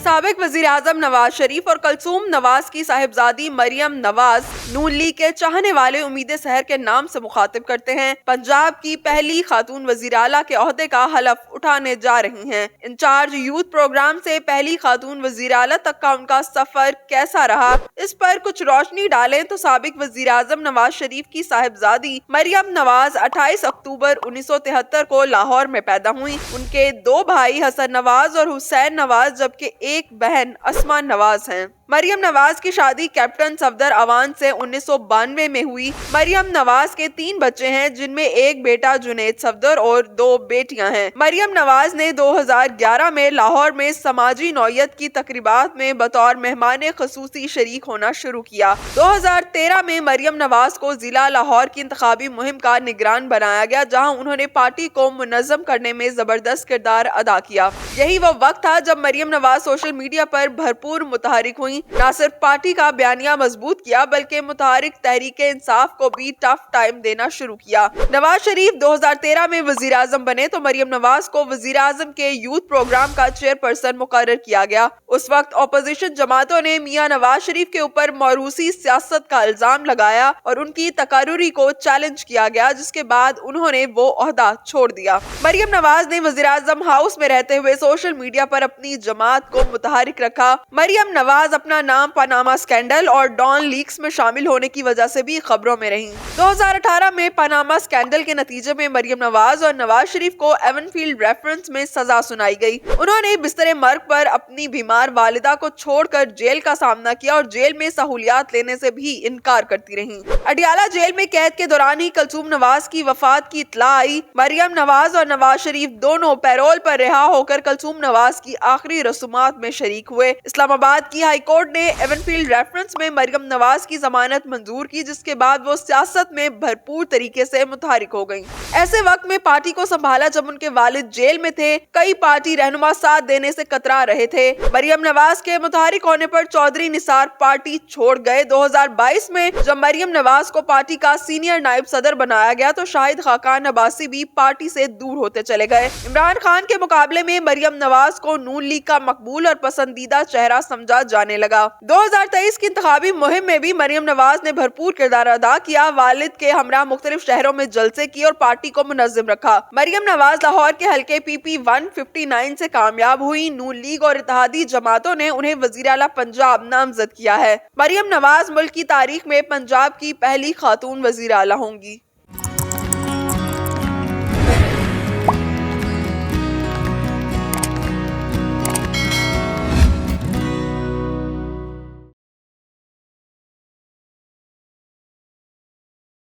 साबिक वजीर आजम नवाज शरीफ और कलसूम नवाज की साहिबजादी मरियम नवाज नून लीग के चाहने वाले उम्मीद सहर के नाम से मुखातिब करते हैं। पंजाब की पहली खातून वजीर आला के ओहदे का हलफ उठाने जा रही हैं। इंचार्ज यूथ प्रोग्राम से पहली खातून वजीर आला तक का उनका सफर कैसा रहा, इस पर कुछ रोशनी डालें तो साबिक वजीर आजम नवाज शरीफ की साहिबजादी मरियम नवाज 28 अक्टूबर 1973 को लाहौर में पैदा हुई। उनके दो भाई हसन नवाज और हुसैन नवाज जबकि एक बहन असमान नवाज हैं। मरियम नवाज की शादी कैप्टन सफदर अवान से 1992 में हुई। मरियम नवाज के 3 बच्चे हैं, जिनमें एक बेटा जुनैद सफदर और 2 बेटियां हैं। मरियम नवाज ने 2011 में लाहौर में समाजी नौयत की तकरीबात में बतौर मेहमान खसूसी शरीक होना शुरू किया। 2013 में मरियम नवाज को जिला लाहौर की इंतखाबी मुहिम का निगरान बनाया गया, जहाँ उन्होंने पार्टी को मुनज़्ज़म करने में जबरदस्त किरदार अदा किया। यही वो वक्त था जब मरियम नवाज सोशल मीडिया पर भरपूर मुतहरिक हुई। न सिर्फ पार्टी का बयानिया मजबूत किया बल्कि मुतहरिक तहरीके इंसाफ को भी टफ टाइम देना शुरू किया। नवाज शरीफ 2013 में वजीर आजम बने तो मरियम नवाज को वजीर आजम के यूथ प्रोग्राम का चेयरपर्सन मुकर्रर किया गया। उस वक्त अपोजिशन जमातों ने मियां नवाज शरीफ के ऊपर मौरूसी सियासत का इल्जाम लगाया और उनकी तकर्रुरी को चैलेंज किया गया, जिसके बाद उन्होंने वो ओहदा छोड़ दिया। मरियम नवाज ने वजीर आजम हाउस में रहते हुए सोशल मीडिया पर अपनी जमात को मुतहरिक रखा। मरियम नवाज अपना नाम पनामा स्कैंडल और डॉन लीक्स में शामिल होने की वजह से भी खबरों में रही। 2018 में पनामा स्कैंडल के नतीजे में मरियम नवाज और नवाज शरीफ को एवनफील्ड रेफरेंस में सजा सुनाई गई। उन्होंने बिस्तरे मर्ग पर अपनी बीमार वालिदा को छोड़कर जेल का सामना किया और जेल में सहूलियात लेने से भी इनकार करती रही। अडियाला जेल में कैद के दौरान ही कलसूम नवाज की वफात की इत्तला आई। मरियम नवाज और नवाज शरीफ दोनों पैरोल पर रिहा होकर कलसूम नवाज की आखिरी रसूमात में शरीक हुए। इस्लामाबाद की हाई कोर्ट ने एवनफील्ड रेफरेंस में मरियम नवाज की जमानत मंजूर की, जिसके बाद वो सियासत में भरपूर तरीके से मुतहरिक हो गयी। ऐसे वक्त में पार्टी को संभाला जब उनके वालिद जेल में थे। कई पार्टी रहनुमा साथ देने से कतरा रहे थे। मरियम नवाज के मुतहरिक होने पर चौधरी निसार पार्टी छोड़ गए। 2022 में जब मरियम नवाज को पार्टी का सीनियर नायब सदर बनाया गया तो शाहिद खाकान अब्बासी भी पार्टी से दूर होते चले गए। इमरान खान के मुकाबले में मरियम नवाज को नून लीग का मकबूल और पसंदीदा चेहरा समझा जाने लगा। 2023 की इंतखाबी मुहिम में भी मरियम नवाज ने भरपूर किरदार अदा किया। वालिद के हमरा मुख्तलिफ शहरों में जलसे किए और पार्टी को मुनज़्ज़म रखा। मरियम नवाज लाहौर के हल्के PP 159 से कामयाब हुई। नून लीग और इत्तेहादी जमातों ने उन्हें वजीर आला पंजाब नामजद किया है। मरियम नवाज मुल्क की तारीख में पंजाब की पहली खातून वजीर आला होंगी।